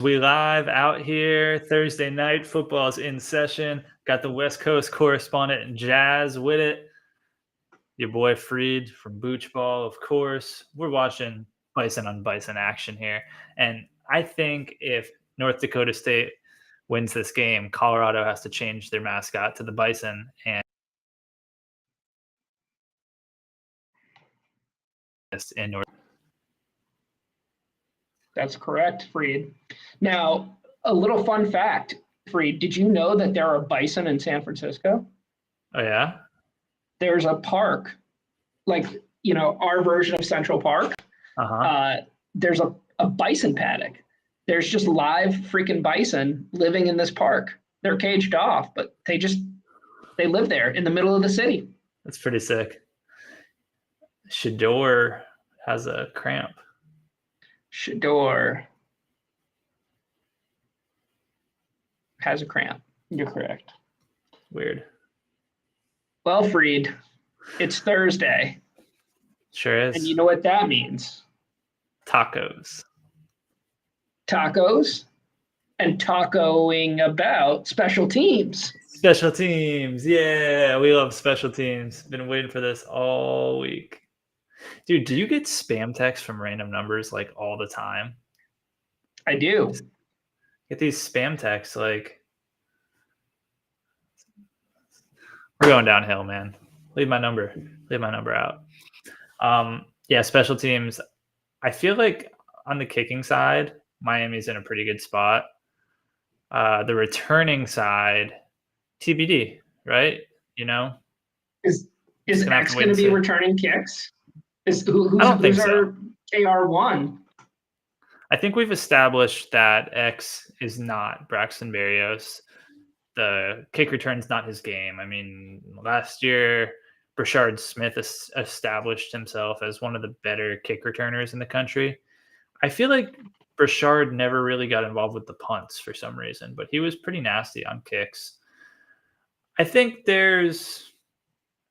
We live out here Thursday night. Football's in session. Got the West Coast correspondent Jazz with it. Your boy Freed from Booch Ball, of course. We're watching Bison on Bison action here. And I think if North Dakota State wins this game, Colorado has to change their mascot to the Bison. And in North. That's correct, Freed. Now, a little fun fact, Freed, did you know that there are bison in San Francisco? Oh, yeah? There's a park, like, our version of Central Park. There's a bison paddock. There's just live freaking bison living in this park. They're caged off, but they live there in the middle of the city. That's pretty sick. Shador has a cramp. Shador has a cramp. You're correct. Weird. Well, Freed, it's Thursday. Sure is. And you know what that means? Tacos. Tacos and tacoing about special teams. Special teams. Yeah, we love special teams. Been waiting for this all week. Dude, do you get spam texts from random numbers like all the time? I do. Get these spam texts like, we're going downhill, man. Leave my number out. Yeah, special teams. I feel like on the kicking side, Miami's in a pretty good spot. The returning side, TBD, right? Is X going to be returning kicks? Who's our KR1? I think we've established that X is not Braxton Berrios. The kick return's not his game. I mean, last year, Brashard Smith established himself as one of the better kick returners in the country. I feel like Brashard never really got involved with the punts for some reason, but he was pretty nasty on kicks. I think there's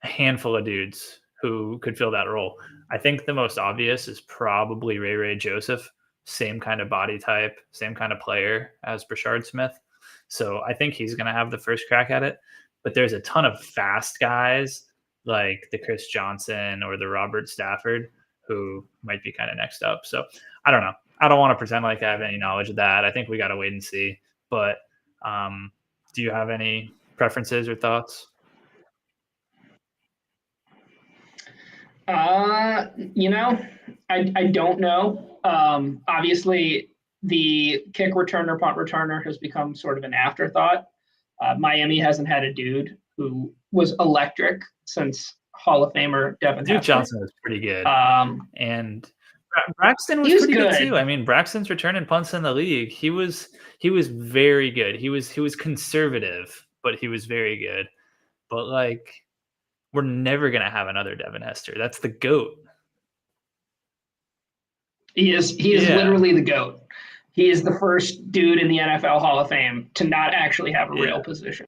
a handful of dudes who could fill that role. I think the most obvious is probably Ray Joseph. Same kind of body type, same kind of player as Brashard Smith. So I think he's going to have the first crack at it. But there's a ton of fast guys like the Chris Johnson or the Robert Stafford who might be kind of next up. So I don't know. I don't want to pretend like I have any knowledge of that. I think we got to wait and see. But do you have any preferences or thoughts? I don't know. Obviously, the kick returner, punt returner has become sort of an afterthought. Miami hasn't had a dude who was electric since Hall of Famer Devin Duke Hester. Johnson was pretty good. And Braxton was pretty good too. I mean, Braxton's returning punts in the league. He was very good. He was conservative, but he was very good. But like, we're never gonna have another Devin Hester. That's the GOAT. He is literally the GOAT. He is the first dude in the NFL Hall of Fame to not actually have a real position.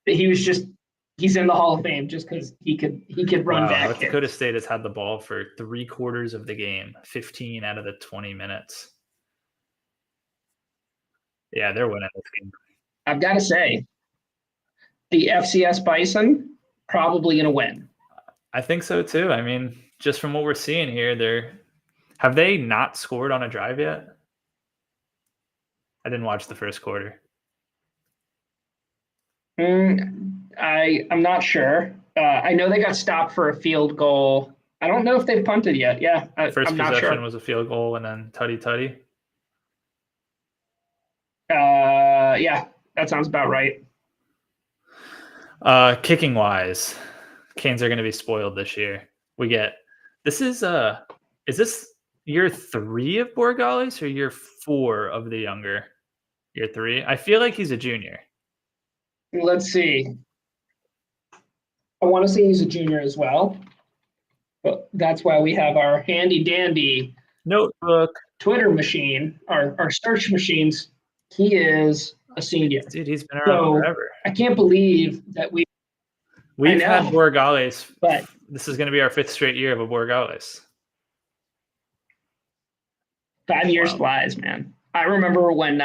He's in the Hall of Fame just because he could run back. North Dakota State has had the ball for 3/4 of the game, 15 out of the 20 minutes. Yeah, they're winning this game. I've got to say, the FCS Bison probably going to win. I think so too. I mean, just from what we're seeing here, have they not scored on a drive yet? I didn't watch the first quarter. I'm not sure. I know they got stopped for a field goal. I don't know if they've punted yet. Yeah, first I'm possession was a field goal and then tutty. Yeah, that sounds about right. Kicking wise, Canes are going to be spoiled this year. This is this year 3 of Borregales or year 4 of the younger? Year 3? I feel like he's a junior. Let's see. I want to say he's a junior as well. But that's why we have our handy dandy notebook Twitter machine, our search machines. He is a senior. Dude, he's been around forever. I can't believe that we've had Borregales, but this is going to be our 5th straight year of a Borregales. 5 years flies, man. I remember when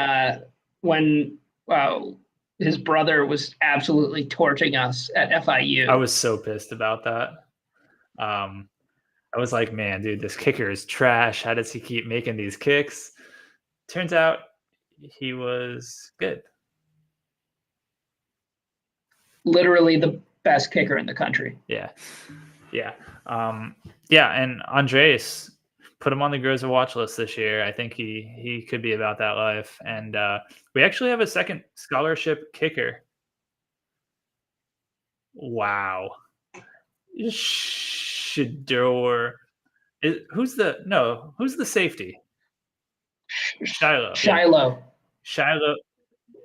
his brother was absolutely torching us at FIU. I was so pissed about that. I was like, man, dude, this kicker is trash. How does he keep making these kicks? Turns out he was good. Literally the best kicker in the country. Yeah. And Andres, put him on the Groza watch list this year. I think he could be about that life. And we actually have a second scholarship kicker. Wow. Shador. Who's the safety? Shiloh.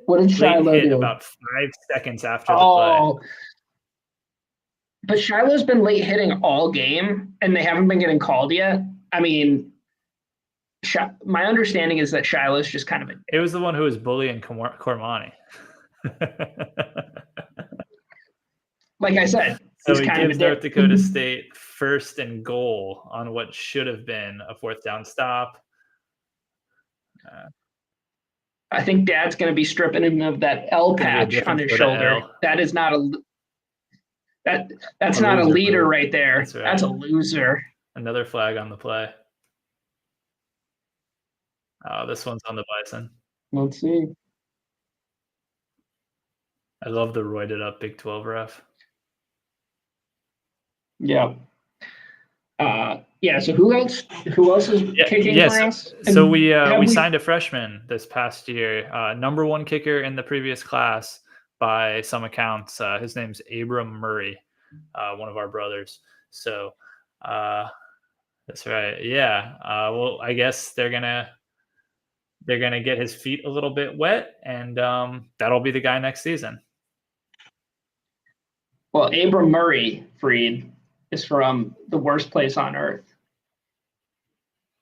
What did Shiloh hit do? About 5 seconds after the play. But Shiloh's been late hitting all game, and they haven't been getting called yet. I mean, my understanding is that Shiloh's just kind of It was the one who was bullying Cormani. Like I said, so he gives North Dakota State 1st and goal on what should have been a 4th down stop. I think Dad's going to be stripping him of that L patch on his shoulder. That is not that's not a leader move. Right there. That's, right. That's a loser. Another flag on the play. Oh, this one's on the Bison. Let's see. I love the roided up Big 12 ref. Yeah. So who else is kicking for us? So we signed a freshman this past year, number 1 kicker in the previous class by some accounts. His name's Abram Murray, one of our brothers. So that's right. Yeah. Well, I guess they're gonna get his feet a little bit wet, and that'll be the guy next season. Well, Abram Murray, Freed, is from the worst place on earth.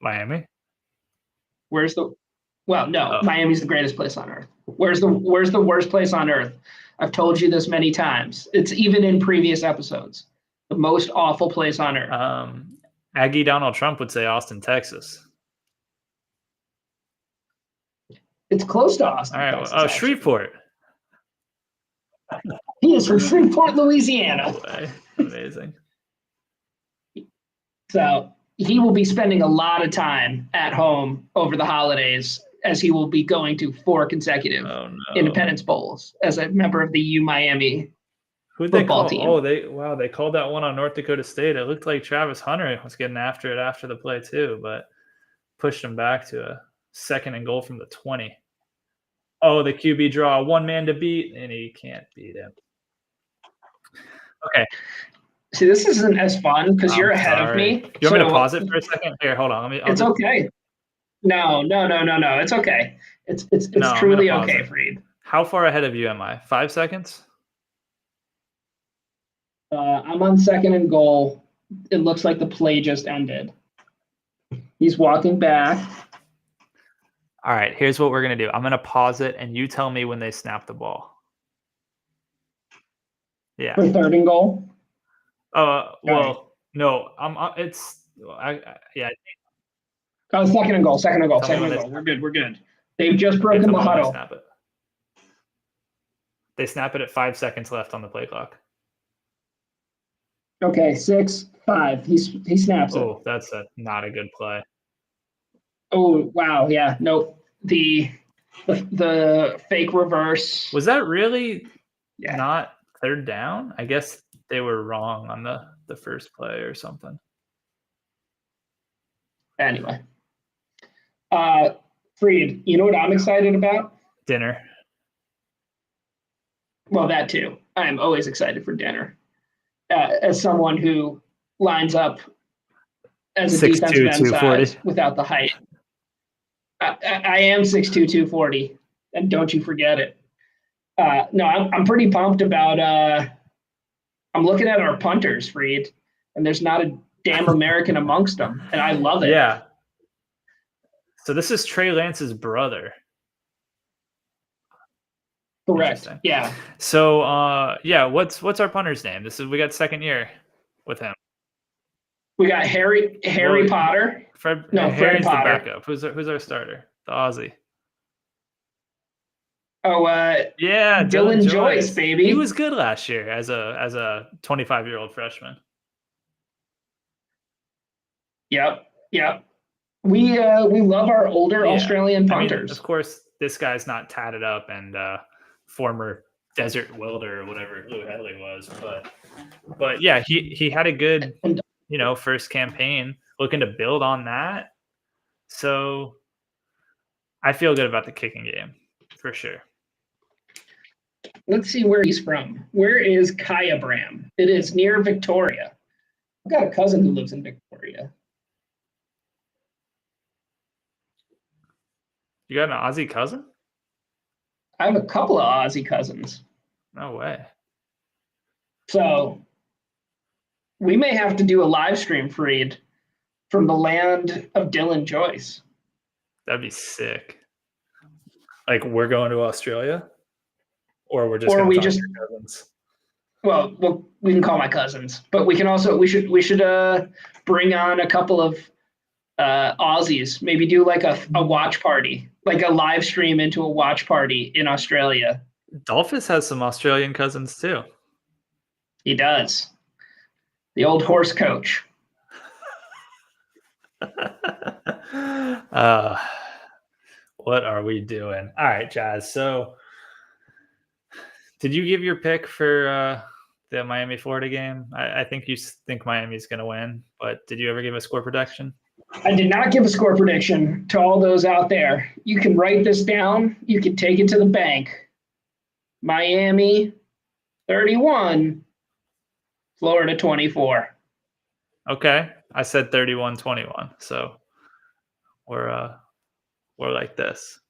Miami? Miami's the greatest place on earth. Where's the worst place on earth? I've told you this many times. It's even in previous episodes. The most awful place on earth. Aggie Donald Trump would say Austin, Texas. It's close to Austin. All right. Texas, Shreveport. He is from Shreveport, Louisiana. Amazing. So he will be spending a lot of time at home over the holidays, as he will be going to 4 consecutive Independence Bowls as a member of the U-Miami football team. Oh, they called that one on North Dakota State. It looked like Travis Hunter was getting after it after the play too, but pushed him back to a 2nd and goal from the 20. Oh, the QB draw, 1 man to beat, and he can't beat him. Okay. See, this isn't as fun because you're ahead of me. You want me to pause it for a second? Here, hold on. It's okay. No. It's okay. It's truly okay, Freed. How far ahead of you am I? 5 seconds? I'm on 2nd and goal. It looks like the play just ended. He's walking back. All right, here's what we're going to do. I'm going to pause it, and you tell me when they snap the ball. Yeah. For 3rd and goal? No. Yeah. Oh, 2nd and goal. 2nd and goal. We're good. They've just broken the huddle. They snap it at 5 seconds left on the play clock. Okay, 6, 5. He snaps it. Oh, that's not a good play. Oh, wow. Yeah. Nope. The fake reverse. Was that really not 3rd down? I guess they were wrong on the first play or something. Anyway. Freed, you know what I'm excited about? Dinner. Well, that too. I'm always excited for dinner. As someone who lines up as a defensive end size without the height. I am 6'2", 240, and don't you forget it. No, I'm pretty pumped about I'm looking at our punters, Freed, and there's not a damn American amongst them, and I love it. Yeah. So this is Trey Lance's brother. Correct. Yeah. So what's our punter's name? We got 2nd year with him. We got Harry Potter. Harry's the backup. Who's our starter? The Aussie. Oh, Yeah, Dylan Joyce, baby. He was good last year as a 25-year-old freshman. Yep. We love our older Australian punters. I mean, of course, this guy's not tatted up and former desert welder or whatever Lou Hedley was, but yeah, he had a good first campaign, looking to build on that. So I feel good about the kicking game for sure. Let's see where he's from. Where is Kyabram? It is near Victoria. I've got a cousin who lives in Victoria. You got an Aussie cousin? I have a couple of Aussie cousins. No way. So we may have to do a live stream, Freed, from the land of Dylan Joyce. That'd be sick. Like, we're going to Australia? Or we're just going to talk to your cousins? Well, we can call my cousins, but we can also we should bring on a couple of Aussies. Maybe do like a watch party, like a live stream into a watch party in Australia. Dolphus has some Australian cousins too. He does. The old horse coach. What are we doing? All right, Jazz. So, did you give your pick for the Miami-Florida game? I think you think Miami's going to win, but did you ever give a score prediction? I did not give a score prediction. To all those out there, you can write this down. You can take it to the bank. Miami 31, Florida 24. Okay, I said 31-21. So we're like this.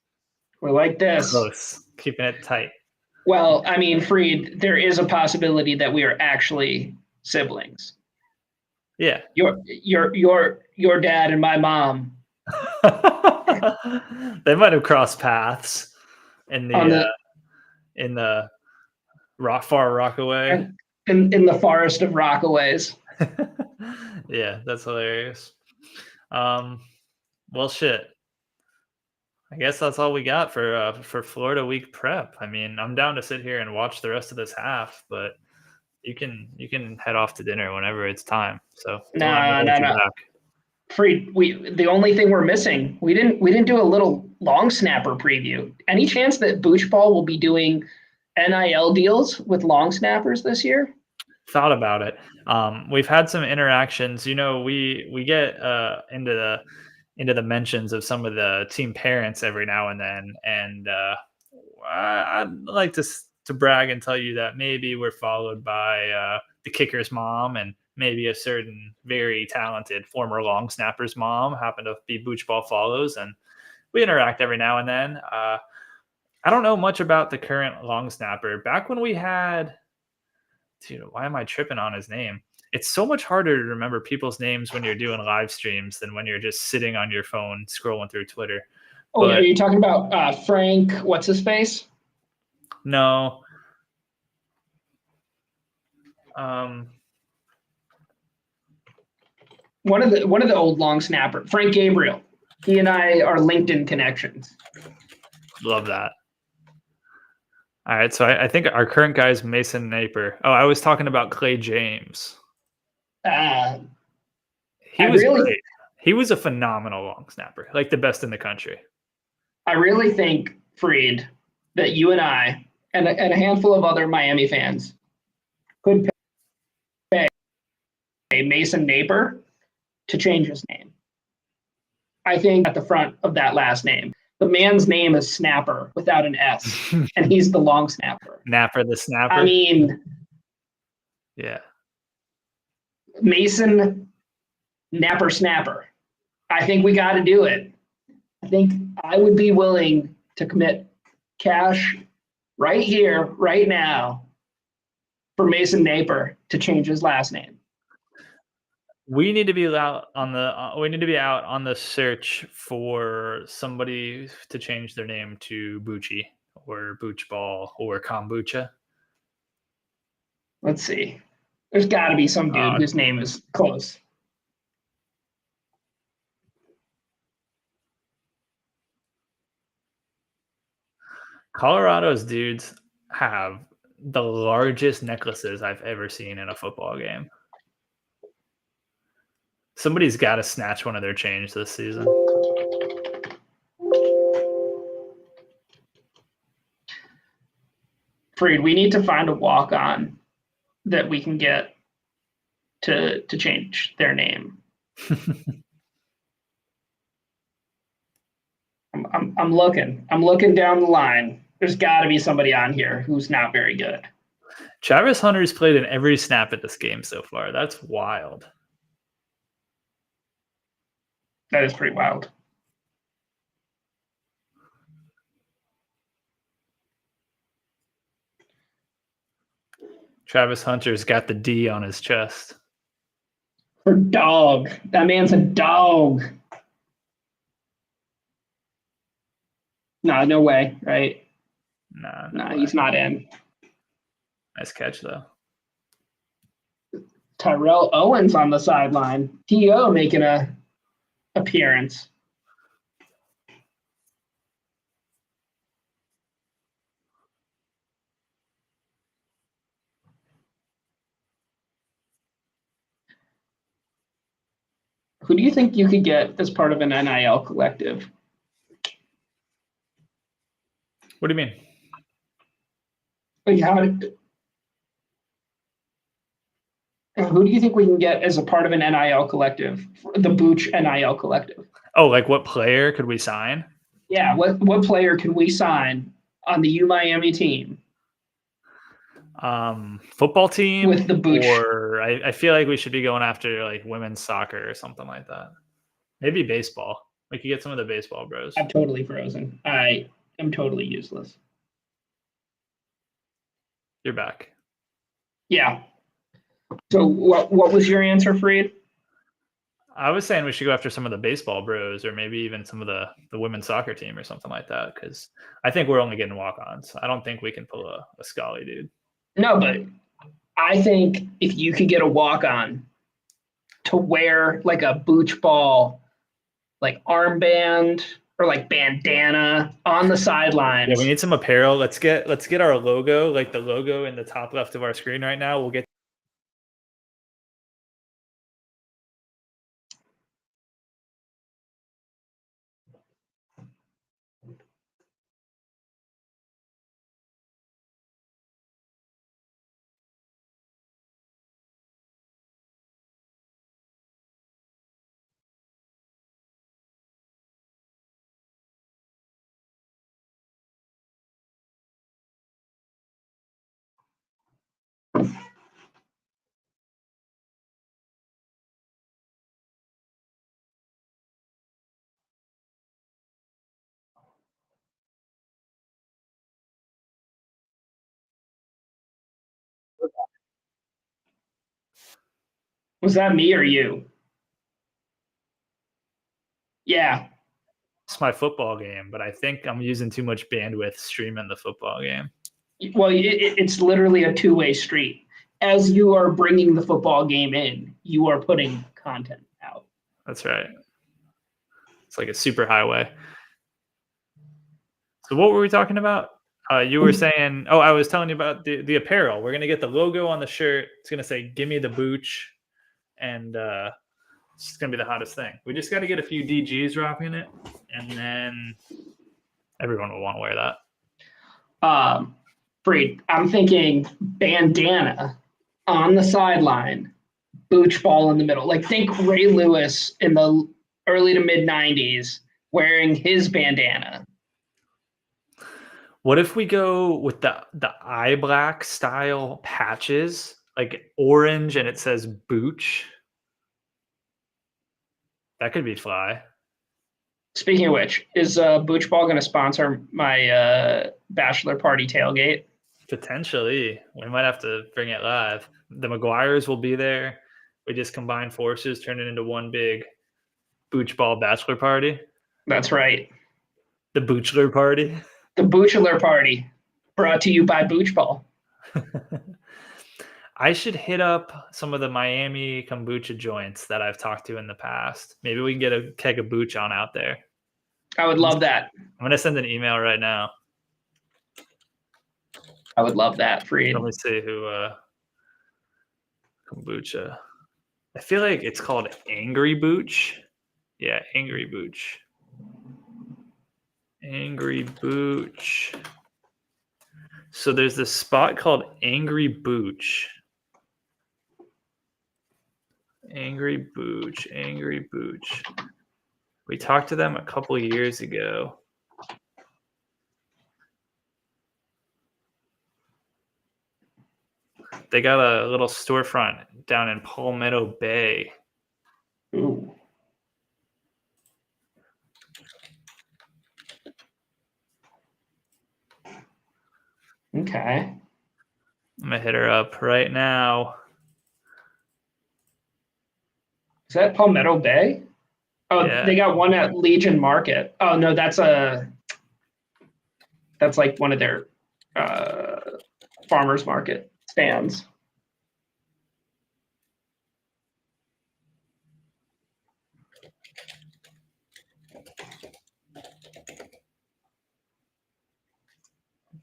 We're like this. Close, keeping it tight. Well, I mean, Freed, there is a possibility that we are actually siblings. Yeah. Your dad and my mom. They might have crossed paths in the far Rockaway. In the forest of Rockaways. Yeah, that's hilarious. Well, shit. I guess that's all we got for Florida week prep. I mean, I'm down to sit here and watch the rest of this half, but you can head off to dinner whenever it's time. So no. Freed, the only thing we're missing, we didn't do a little long snapper preview. Any chance that Booch Ball will be doing NIL deals with long snappers this year? Thought about it. We've had some interactions. We get into the mentions of some of the team parents every now and then, and I'd like to brag and tell you that maybe we're followed by the kicker's mom and maybe a certain very talented former long snapper's mom happen to be Booch Ball follows, and we interact every now and then. I don't know much about the current long snapper. Back when we had, dude, why am I tripping on his name? It's so much harder to remember people's names when you're doing live streams than when you're just sitting on your phone scrolling through Twitter. Oh, are you talking about Frank? What's his face? No. One of the old long snapper, Frank Gabriel. He and I are LinkedIn connections. Love that. All right, so I think our current guy is Mason Napier. Oh, I was talking about Clay James. He was great. He was a phenomenal long snapper, like the best in the country. I really think, Freed, that you and I and a handful of other Miami fans could pay Mason Napier to change his name. I think at the front of that last name. The man's name is Snapper without an S, and he's the long snapper. Napper the Snapper? I mean, yeah. Mason Napper Snapper. I think we got to do it. I think I would be willing to commit cash right here, right now, for Mason Napier to change his last name. We need to be out on the search for somebody to change their name to Bucci or Booch Ball or Kombucha. Let's see. There's got to be some dude whose name is close. Colorado's dudes have the largest necklaces I've ever seen in a football game. Somebody's got to snatch one of their chains this season. Freed, we need to find a walk-on that we can get to change their name. I'm looking down the line. There's got to be somebody on here who's not very good. Travis Hunter's played in every snap at this game so far. That's wild. That is pretty wild. Travis Hunter's got the D on his chest. For dog. That man's a dog. No way, right? No, he's not in. Nice catch, though. Tyrell Owens on the sideline. T.O. making a appearance. Who do you think you could get as part of an NIL collective? What do you mean? Who do you think we can get as a part of an NIL collective? The Booch NIL collective. Oh, like what player could we sign? Yeah, what player can we sign on the U Miami team? Football team with the Booch. Or I feel like we should be going after like women's soccer or something like that. Maybe baseball. We could get some of the baseball bros. I'm totally frozen. I am totally useless. You're back. Yeah. So what was your answer, Freed? I was saying we should go after some of the baseball bros, or maybe even some of the women's soccer team or something like that, because I think we're only getting walk-ons. I don't think we can pull a Scully dude. No, but I think if you could get a walk-on to wear like a Booch ball, like armband or like bandana on the sidelines. Yeah, we need some apparel. Let's get our logo, like the logo in the top left of our screen right now. We'll get. Was that me or you? Yeah. It's my football game, but I think I'm using too much bandwidth streaming the football game. Well, it's literally a two-way street. As you are bringing the football game in, you are putting content out. That's right. It's like a super highway. So what were we talking about? You were saying, I was telling you about the apparel. We're going to get the logo on the shirt. It's going to say, "Give me the Booch." And it's going to be the hottest thing. We just got to get a few DGs rocking it. And then everyone will want to wear that. Freed, I'm thinking bandana on the sideline, Booch ball in the middle. Like think Ray Lewis in the early to mid 90s wearing his bandana. What if we go with the eye black style patches, like orange and it says Booch? That could be fly. Speaking of which, is Booch Ball going to sponsor my bachelor party tailgate? Potentially. We might have to bring it live. The McGuires will be there. We just combine forces, turn it into one big Booch Ball bachelor party. That's right. The Boochler party. The Boochler party, brought to you by Booch Ball. I should hit up some of the Miami kombucha joints that I've talked to in the past. Maybe we can get a keg of Booch on out there. I would love that. I'm going to send an email right now. I would love that, Freed. Let me see who kombucha. I feel like it's called Angry Booch. Yeah, Angry Booch. Angry Booch. So there's this spot called Angry Booch. Angry Booch. Angry Booch. We talked to them a couple years ago. They got a little storefront down in Palmetto Bay. Ooh. Okay. I'm gonna hit her up right now. Is that Palmetto Bay? Oh, yeah. They got one at Legion Market. Oh no, that's like one of their farmers market stands.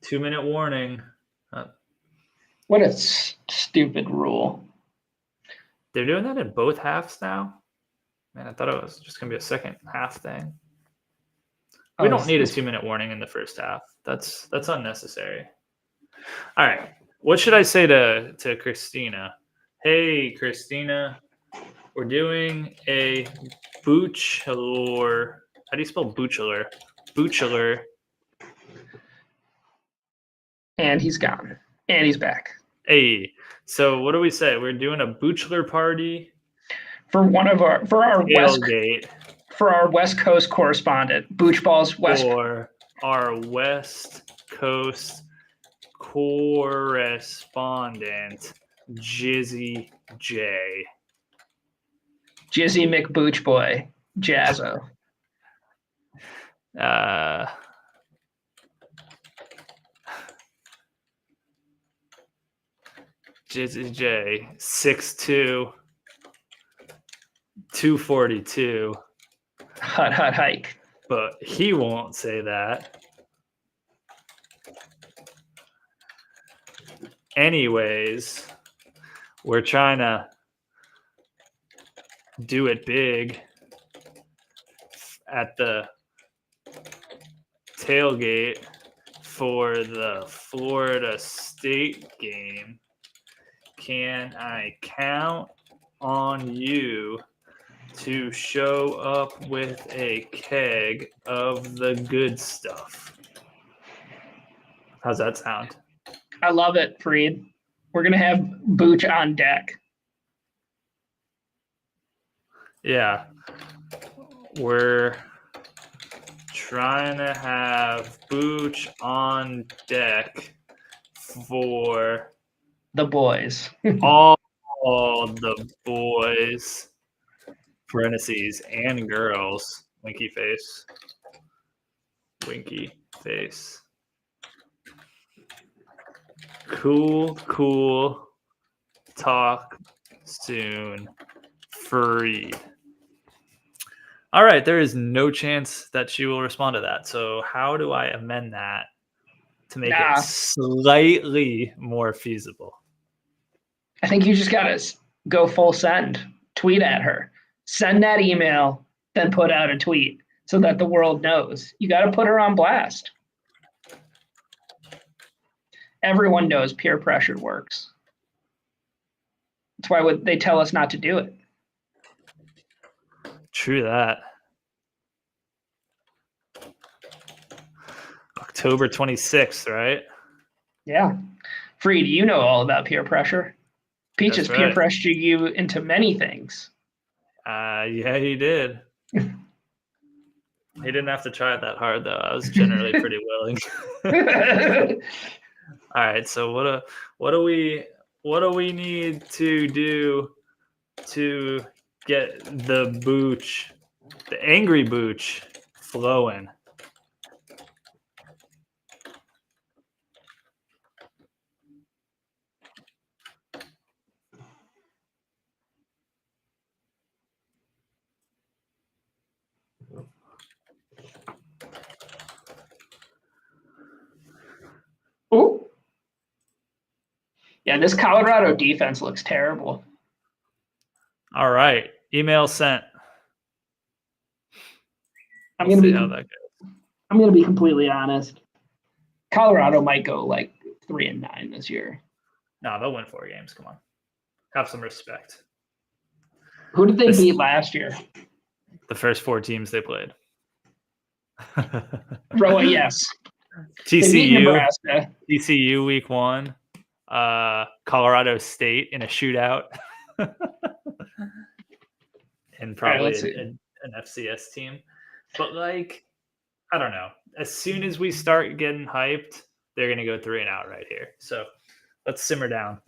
Two-minute warning. What a stupid rule. They're doing that in both halves now? Man, I thought it was just going to be a second half thing. We don't need a 2-minute warning in the first half. That's unnecessary. All right. What should I say to Christina? Hey, Christina, we're doing a Boochler. How do you spell Boochler? Boochler. And he's gone. And he's back. Hey, so what do we say? We're doing a Boochler party for our West Coast correspondent, Booch Ball's West. For our West Coast correspondent, Jizzy J. Jizzy McBooch Boy, Jazzo. Jizzy J, 6'2", 242. Hut hike. But he won't say that. Anyways, we're trying to do it big at the tailgate for the Florida State game. Can I count on you to show up with a keg of the good stuff? How's that sound? I love it, Freed. We're going to have Booch on deck. Yeah. We're trying to have Booch on deck for the boys. all the boys, parentheses, and girls. Winky face. Winky face. Cool. Talk soon. Freed. All right, there is no chance that she will respond to that. So how do I amend that to make it slightly more feasible? I think you just got to go full send. Tweet at her. Send that email, then put out a tweet so that the world knows. You got to put her on blast. Everyone knows peer pressure works. That's why they tell us not to do it. True that. October 26th, right? Yeah. Freed, you know all about peer pressure. Peach has peer pressured you into many things. Yeah, he did. He didn't have to try it that hard, though. I was generally pretty willing. All right, so what do we need to do to get the Booch, the angry Booch, flowing? Oh, Yeah, this Colorado defense looks terrible. All right, email sent. I'm gonna be completely honest. Colorado might go like 3-9 this year. No, they'll win 4 games. Come on, have some respect. Who did they beat last year? The first 4 teams they played. Roa, yes. TCU week 1. Colorado State in a shootout. And probably an FCS team. But like, I don't know. As soon as we start getting hyped, they're going to go 3-out right here. So let's simmer down.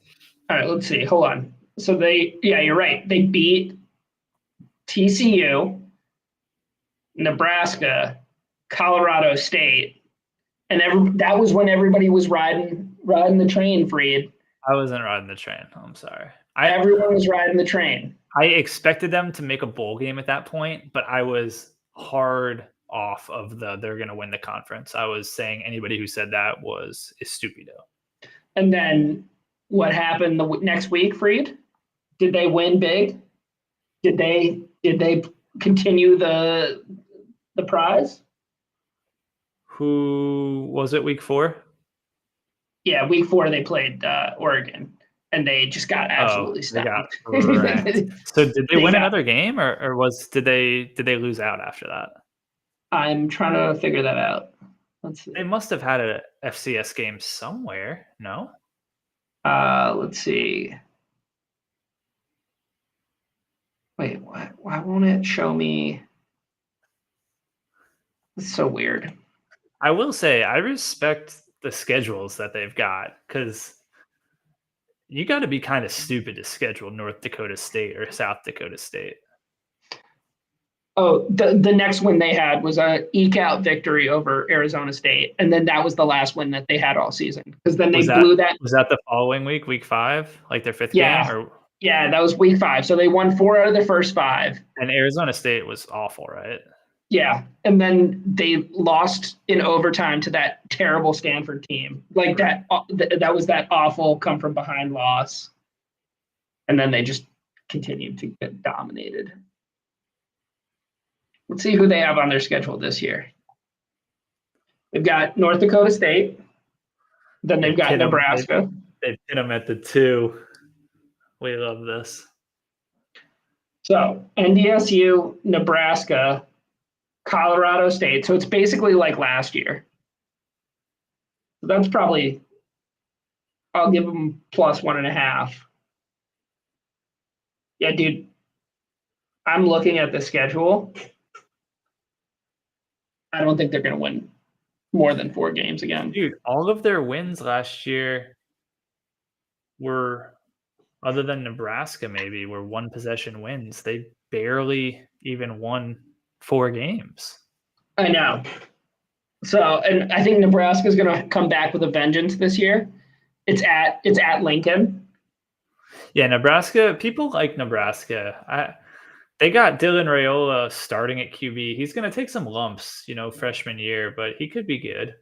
All right, let's see. Hold on. So you're right. They beat TCU, Nebraska, Colorado State, and that was when everybody was riding the train, Freed. I wasn't riding the train. I'm sorry. Everyone was riding the train. I expected them to make a bowl game at that point, but I was hard off of they're going to win the conference. I was saying anybody who said that is stupido. And then what happened the next week, Freed? Did they win big? Did they continue the prize? Who was it? Week 4? Yeah, week 4 they played Oregon, and they just got absolutely stomped. So did they win another game, or did they lose out after that? I'm trying to figure that out. Let's see. They must have had an FCS game somewhere. No. Let's see. Wait, why won't it show me? It's so weird. I will say I respect the schedules that they've got, because you got to be kind of stupid to schedule North Dakota State or South Dakota State. Oh, the next win they had was a eke out victory over Arizona State, and then that was the last win that they had all season, because then they blew that. Was that the following week, week 5, like their 5th game? Yeah, that was week 5. So they won 4 out of their first 5. And Arizona State was awful, right? Yeah, and then they lost in overtime to that terrible Stanford team. Like that was that awful come from behind loss, and then they just continued to get dominated. Let's see who they have on their schedule this year. They've got North Dakota State. Then they've got Nebraska. They've hit them at the 2. We love this. So NDSU, Nebraska, Colorado State. So it's basically like last year. So that's probably, I'll give them plus 1.5. Yeah, dude. I'm looking at the schedule. I don't think they're going to win more than 4 games again. Dude, all of their wins last year were, other than Nebraska maybe, were 1-possession wins. They barely even won 4 games. I know. So, and I think Nebraska is going to come back with a vengeance this year. It's at Lincoln. Yeah, Nebraska. People like Nebraska. They got Dylan Raiola starting at QB. He's going to take some lumps, freshman year, but he could be good.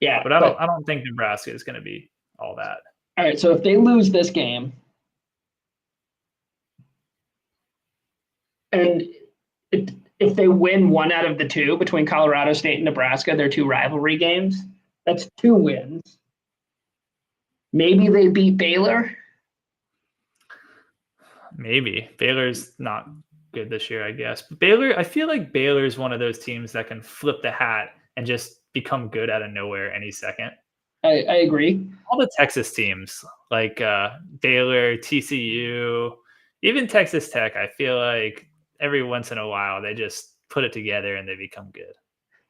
Yeah, but I don't think Nebraska is going to be all that. All right, so if they lose this game, and if they win 1 out of the 2 between Colorado State and Nebraska, their 2 rivalry games, that's 2 wins. Maybe they beat Baylor. Maybe. Baylor's not good this year, I guess. But Baylor, I feel like Baylor is one of those teams that can flip the hat and just become good out of nowhere any second. I agree. All the Texas teams, like Baylor, TCU, even Texas Tech, I feel like every once in a while they just put it together and they become good.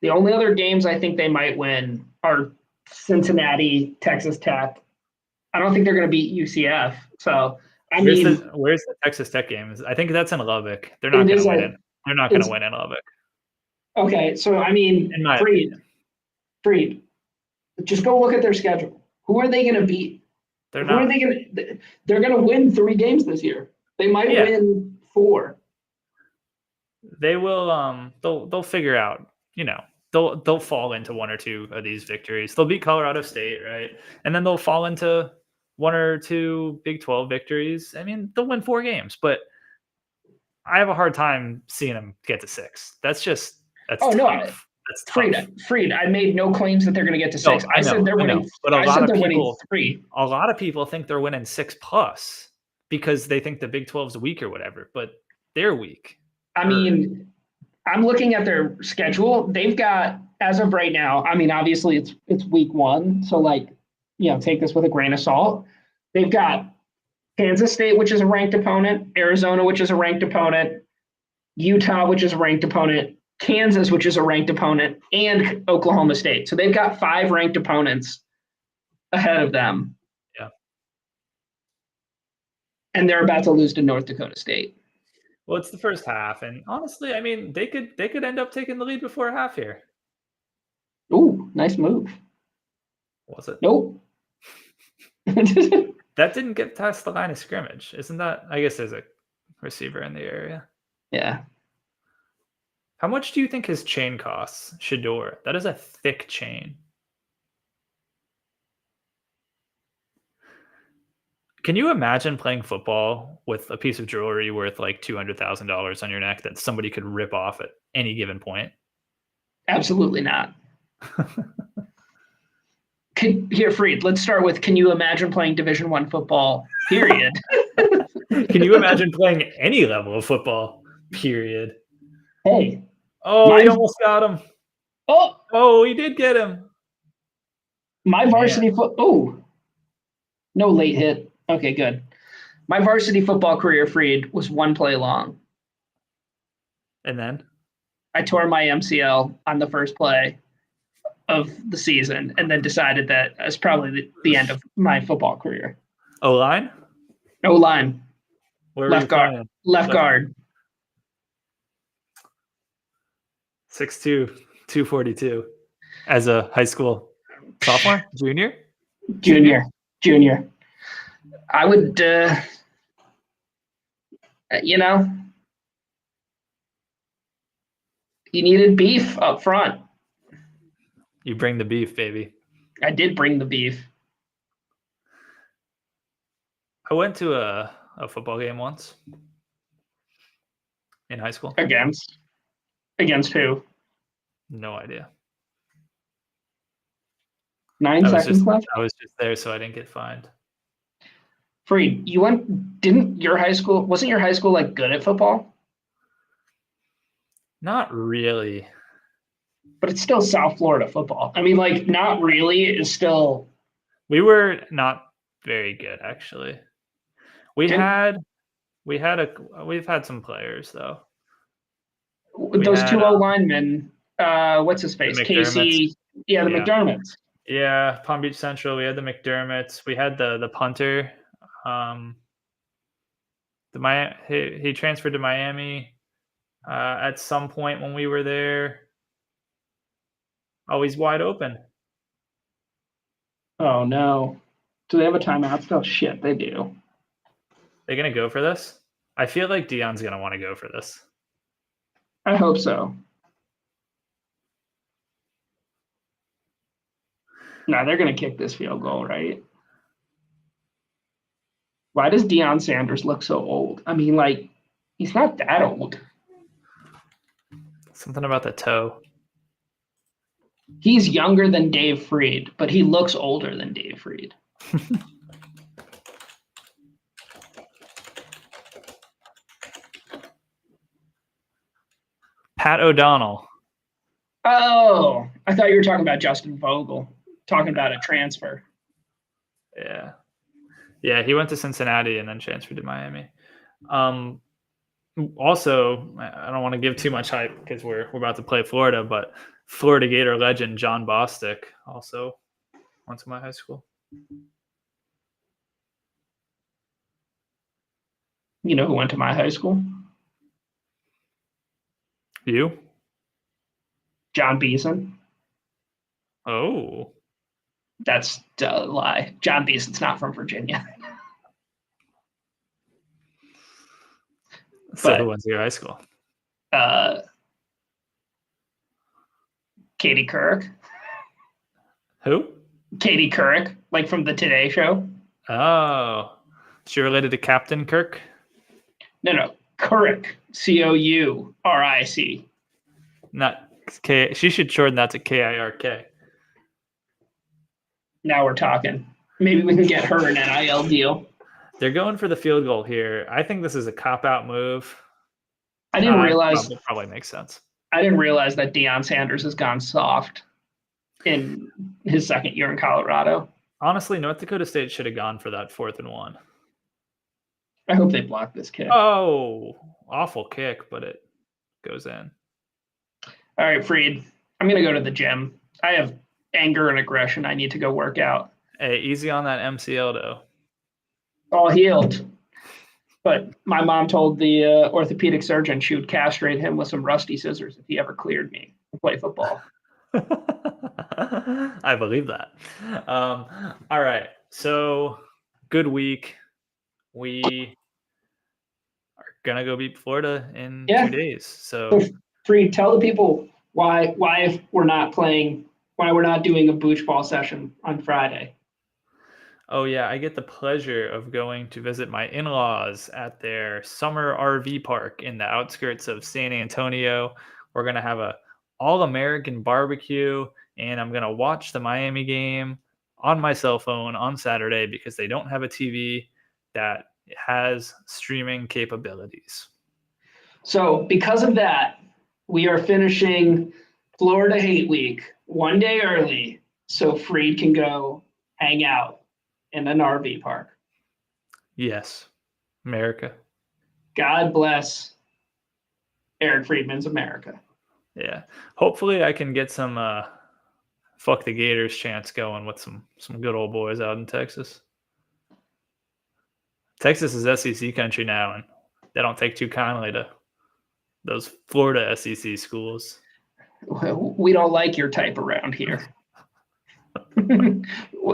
The only other games I think they might win are Cincinnati, Texas Tech. I don't think they're going to beat UCF. So where's the Texas Tech game? I think that's in Lubbock. They're not going to win it. They're not going to win in Lubbock. Okay, so I mean, Freed. Just go look at their schedule. Who are they going to beat? They're going to win 3 games this year. They might win 4. They will. They'll figure out. They'll fall into 1 or 2 of these victories. They'll beat Colorado State, right? And then they'll fall into 1 or 2 Big 12 victories. I mean, they'll win 4 games, but I have a hard time seeing them get to 6. That's tough. That's tough. Freed. I made no claims that they're going to get to 6. I said they're winning. But a lot of people winning 3. A lot of people think they're winning 6+ because they think the Big 12's weak or whatever, but they're weak. I mean, I'm looking at their schedule. They've got, as of right now, I mean, obviously it's week 1, so take this with a grain of salt. They've got Kansas State, which is a ranked opponent, Arizona, which is a ranked opponent, Utah, which is a ranked opponent, Kansas, which is a ranked opponent, and Oklahoma State. So they've got 5 ranked opponents ahead of them. Yeah. And they're about to lose to North Dakota State. Well, it's the first half, and honestly, I mean, they could end up taking the lead before half here. Ooh, nice move. Was it? Nope. That didn't get past the line of scrimmage. Isn't that? I guess there's a receiver in the area. Yeah. How much do you think his chain costs, Shedeur? That is a thick chain. Can you imagine playing football with a piece of jewelry worth like $200,000 on your neck that somebody could rip off at any given point? Absolutely not. Freed, let's start with, can you imagine playing Division I football, period? Can you imagine playing any level of football, period? Hey. Oh, he almost got him. Oh, he did get him. My varsity no late hit. Okay, good. My varsity football career, Freed, was 1 play long. And then? I tore my MCL on the first play of the season and then decided that it's probably the end of my football career. O-line? O-line. Left guard. Left guard. 6'2", 242 as a high school sophomore? Junior. I would, you needed beef up front. You bring the beef, baby. I did bring the beef. I went to a football game once in high school. Against who? No idea. 9 seconds left? I was just there, so I didn't get fined. Freed, wasn't your high school like good at football? Not really. But it's still South Florida football. I mean, like, not really is still. We were not very good, actually. We've had some players though. Those 2 O-linemen, what's his face? Casey. Yeah, the McDermotts. Yeah, Palm Beach Central. We had the McDermotts. We had the punter. He transferred to Miami at some point when we were there. Oh, he's wide open. Oh no! Do they have a timeout? Oh shit, they do. They gonna go for this? I feel like Deion's gonna want to go for this. I hope so. No, they're gonna kick this field goal, right? Why does Deion Sanders look so old? I mean, like, he's not that old. Something about the toe. He's younger than Dave Freed, but he looks older than Dave Freed. Pat O'Donnell. Oh, I thought you were talking about Justin Vogel, talking about a transfer. Yeah. Yeah, he went to Cincinnati and then transferred to Miami. Also, I don't want to give too much hype because we're about to play Florida, but Florida Gator legend John Bostic also went to my high school. You know who went to my high school? You? John Beeson. Oh. That's a lie. John Beeson's not from Virginia. So who went to your high school? Katie Couric. Who? Katie Couric, like from the Today Show. Oh, she related to Captain Kirk? No, Couric. Couric. Not K. She should shorten that to KIRK. Now we're talking. Maybe we can get her an NIL deal. They're going for the field goal here. I think this is a cop-out move. I didn't realize it probably makes sense. I didn't realize that Deion Sanders has gone soft in his second year in Colorado. Honestly, North Dakota State should have gone for that 4th and 1. I hope they block this kick. Oh, awful kick, but it goes in. All right, Freed. I'm going to go to the gym. I have anger and aggression. I need to go work out. Hey, easy on that MCL, though. All healed. But my mom told the orthopedic surgeon she would castrate him with some rusty scissors if he ever cleared me to play football. I believe that. All right. So, good week. We are going to go beat Florida in 2 days. So, Freed, tell the people why we're not doing a Booch ball session on Friday. Oh, yeah. I get the pleasure of going to visit my in-laws at their summer RV park in the outskirts of San Antonio. We're going to have a all-American barbecue, and I'm going to watch the Miami game on my cell phone on Saturday because they don't have a TV that has streaming capabilities. So because of that, we are finishing Florida Hate Week 1 day early so Freed can go hang out in an RV park. Yes, America. God bless Eric Friedman's America. Yeah. Hopefully I can get some fuck the Gators chants going with some good old boys out in Texas. Texas is SEC country now, and they don't take too kindly to those Florida SEC schools. We don't like your type around here.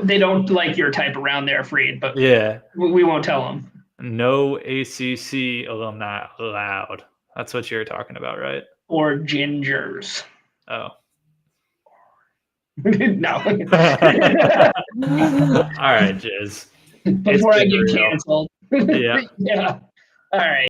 They don't like your type around there, Freed, but yeah, we won't tell them. No ACC alumni allowed. That's what you're talking about, right? Or gingers. Oh. No. All right, Jizz. Before I get canceled. Yeah. Yeah. All right.